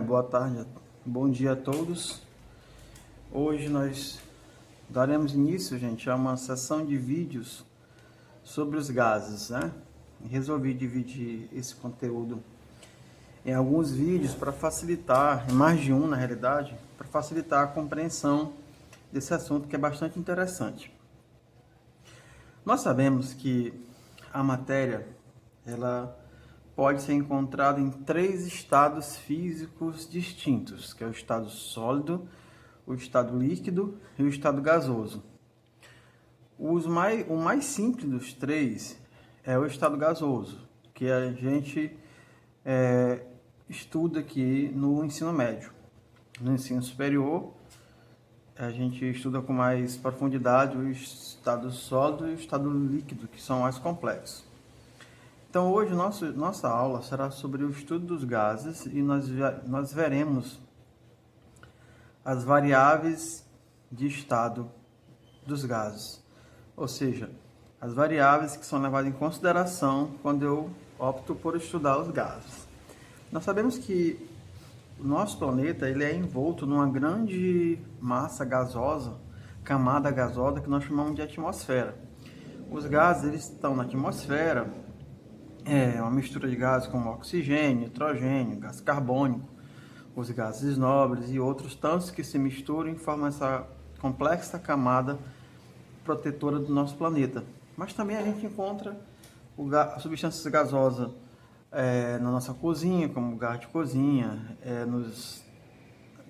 Boa tarde, bom dia a todos. Hoje nós daremos início, gente, a uma sessão de vídeos sobre os gases, né? Resolvi dividir esse conteúdo em alguns vídeos para facilitar, em mais de um na realidade, para facilitar a compreensão desse assunto que é bastante interessante. Nós sabemos que a matéria, ela pode ser encontrada em três estados físicos distintos, que é o estado sólido, o estado líquido e o estado gasoso. O mais simples dos três é o estado gasoso, que a gente estuda aqui no ensino médio. No ensino superior, a gente estuda com mais profundidade o estado sólido e o estado líquido, que são mais complexos. Então, hoje, nossa aula será sobre o estudo dos gases e nós veremos as variáveis de estado dos gases, ou seja, as variáveis que são levadas em consideração quando eu opto por estudar os gases. Nós sabemos que o nosso planeta ele é envolto numa grande massa gasosa, camada gasosa, que nós chamamos de atmosfera. Os gases eles estão na atmosfera, uma mistura de gases como oxigênio, nitrogênio, gás carbônico, os gases nobres e outros tantos que se misturam e formam essa complexa camada protetora do nosso planeta. Mas também a gente encontra substâncias gasosas na nossa cozinha, como gás de cozinha, nos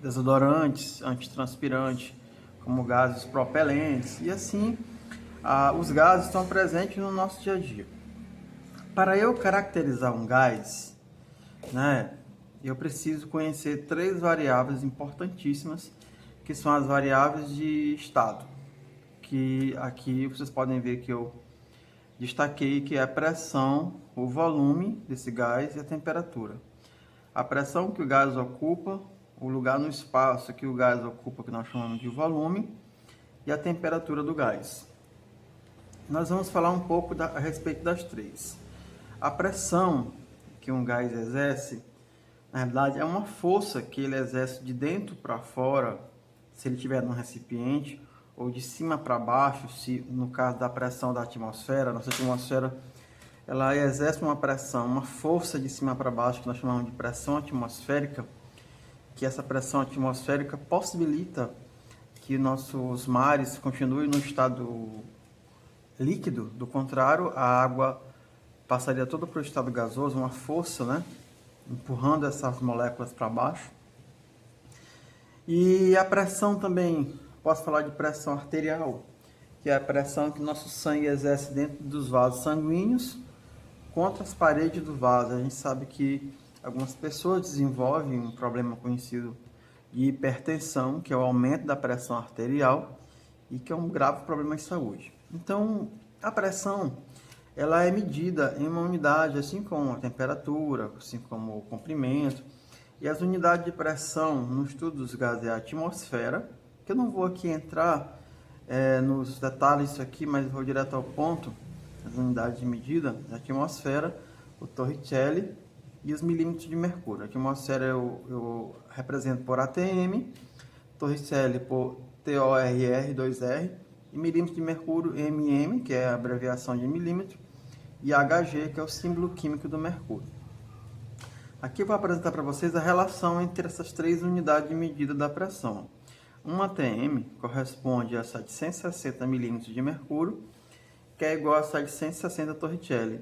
desodorantes, antitranspirantes, como gases propelentes, e assim os gases estão presentes no nosso dia a dia. Para eu caracterizar um gás, né, eu preciso conhecer três variáveis importantíssimas, que são as variáveis de estado, que aqui vocês podem ver que eu destaquei, que é a pressão, o volume desse gás e a temperatura. A pressão que o gás ocupa, o lugar no espaço que o gás ocupa, que nós chamamos de volume, e a temperatura do gás. Nós vamos falar um pouco a respeito das três. A pressão que um gás exerce, na verdade, é uma força que ele exerce de dentro para fora, se ele estiver num recipiente, ou de cima para baixo, se no caso da pressão da atmosfera. Nossa atmosfera ela exerce uma pressão, uma força de cima para baixo, que nós chamamos de pressão atmosférica, que essa pressão atmosférica possibilita que nossos mares continuem no estado líquido. Do contrário, a água passaria toda para o estado gasoso, uma força, né, empurrando essas moléculas para baixo. E a pressão também, posso falar de pressão arterial, que é a pressão que nosso sangue exerce dentro dos vasos sanguíneos contra as paredes do vaso. A gente sabe que algumas pessoas desenvolvem um problema conhecido de hipertensão, que é o aumento da pressão arterial, e que é um grave problema de saúde. Então, a pressão ela é medida em uma unidade, assim como a temperatura, assim como o comprimento. E as unidades de pressão no estudo dos gases é a atmosfera, que eu não vou aqui entrar nos detalhes disso aqui, mas vou direto ao ponto. As unidades de medida, a atmosfera, o Torricelli e os milímetros de mercúrio. A atmosfera eu represento por ATM, Torricelli por TORR2R, e milímetros de mercúrio MM, que é a abreviação de milímetro, e Hg, que é o símbolo químico do mercúrio. Aqui eu vou apresentar para vocês a relação entre essas três unidades de medida da pressão. Uma ATM corresponde a 760 milímetros de mercúrio, que é igual a 760 Torricelli.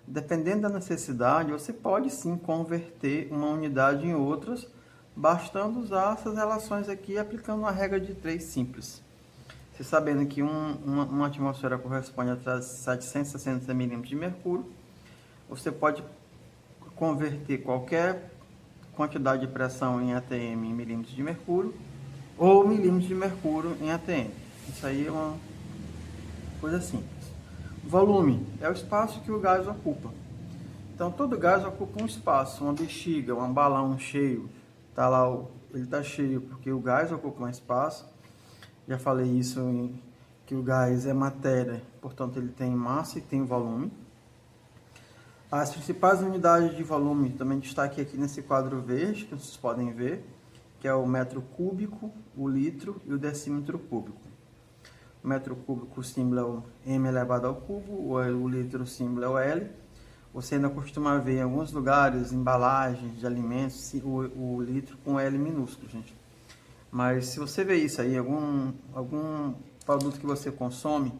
Dependendo da necessidade, você pode sim converter uma unidade em outras, bastando usar essas relações aqui aplicando uma regra de 3 simples. Você sabendo que uma atmosfera corresponde a 760 milímetros de mercúrio, você pode converter qualquer quantidade de pressão em ATM em milímetros de mercúrio, ou milímetros de mercúrio em ATM. Isso aí é uma coisa simples. Volume é o espaço que o gás ocupa. Então, todo gás ocupa um espaço, uma bexiga, um balão cheio. Tá lá, ele está cheio porque o gás ocupa um espaço. Já falei isso, que o gás é matéria, portanto ele tem massa e tem volume. As principais unidades de volume, também destaque aqui nesse quadro verde, que vocês podem ver, que é o metro cúbico, o litro e o decímetro cúbico. O metro cúbico, o símbolo é o m elevado ao cubo, o litro, o símbolo é o L. Você ainda costuma ver em alguns lugares, embalagens de alimentos, o litro com L minúsculo, gente. Mas se você vê isso aí, algum produto que você consome,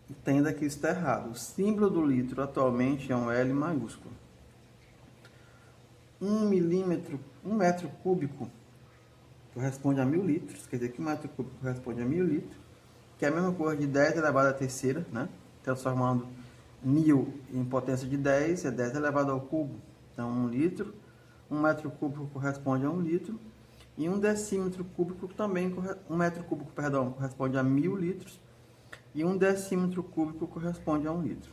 entenda que isso está errado. O símbolo do litro atualmente é um L maiúsculo. 1 metro cúbico corresponde a 1000 litros, quer dizer que 1 metro cúbico corresponde a 1000 litros, que é a mesma coisa de 10 elevado à terceira, né? Transformando 1000 em potência de 10, é 10 elevado ao cubo. Então, 1 litro, 1 metro cúbico corresponde a 1 litro, e 1 decímetro cúbico também, 1 metro cúbico, perdão, corresponde a 1000 litros, e 1 decímetro cúbico corresponde a 1 litro.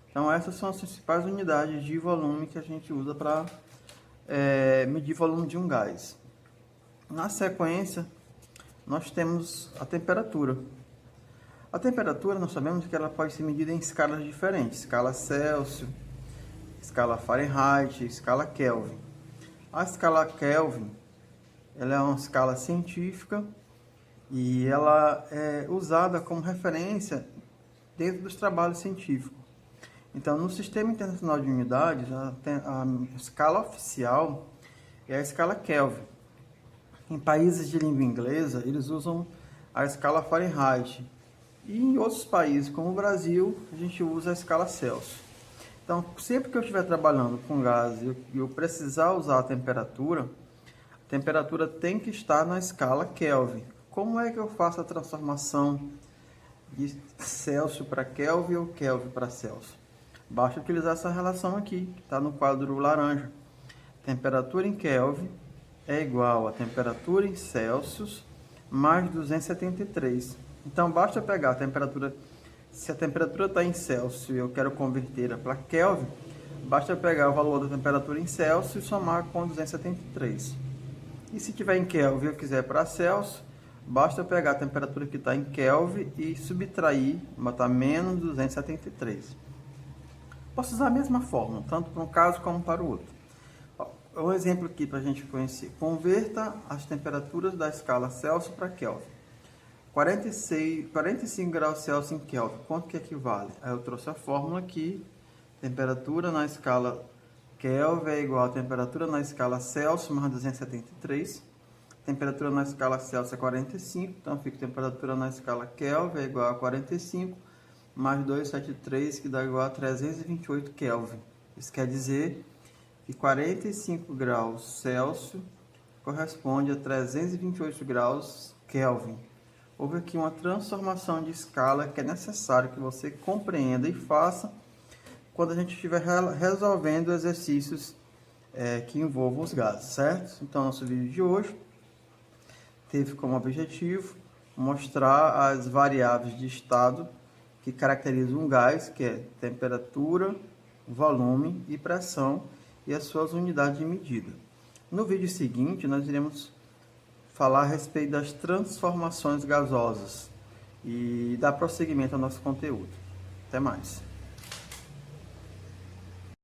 Então, essas são as principais unidades de volume que a gente usa para medir o volume de um gás. Na sequência, nós temos a temperatura. A temperatura, nós sabemos que ela pode ser medida em escalas diferentes, escala Celsius, escala Fahrenheit, escala Kelvin. A escala Kelvin, ela é uma escala científica e ela é usada como referência dentro dos trabalhos científicos. Então, no Sistema Internacional de Unidades, a escala oficial é a escala Kelvin. Em países de língua inglesa, eles usam a escala Fahrenheit. E em outros países, como o Brasil, a gente usa a escala Celsius. Então, sempre que eu estiver trabalhando com gás e eu precisar usar a temperatura tem que estar na escala Kelvin. Como é que eu faço a transformação de Celsius para Kelvin ou Kelvin para Celsius? Basta utilizar essa relação aqui, que está no quadro laranja. Temperatura em Kelvin é igual a temperatura em Celsius mais 273. Então, basta pegar a temperatura, se a temperatura está em Celsius e eu quero converter para Kelvin, basta pegar o valor da temperatura em Celsius e somar com 273. E se tiver em Kelvin e eu quiser para Celsius, basta pegar a temperatura que está em Kelvin e subtrair, botar menos 273. Posso usar a mesma fórmula, tanto para um caso como para o outro. Um exemplo aqui para a gente conhecer. Converta as temperaturas da escala Celsius para Kelvin. 45 graus Celsius em Kelvin, quanto que equivale? Aí eu trouxe a fórmula aqui. Temperatura na escala Kelvin é igual a temperatura na escala Celsius mais 273. Temperatura na escala Celsius é 45, então fica temperatura na escala Kelvin é igual a 45 mais 273, que dá igual a 328 Kelvin. Isso quer dizer que 45 graus Celsius corresponde a 328 graus Kelvin. Houve aqui uma transformação de escala que é necessário que você compreenda e faça quando a gente estiver resolvendo exercícios que envolvam os gases, certo? Então, nosso vídeo de hoje teve como objetivo mostrar as variáveis de estado que caracterizam um gás, que é temperatura, volume e pressão, e as suas unidades de medida. No vídeo seguinte, nós iremos falar a respeito das transformações gasosas e dar prosseguimento ao nosso conteúdo. Até mais!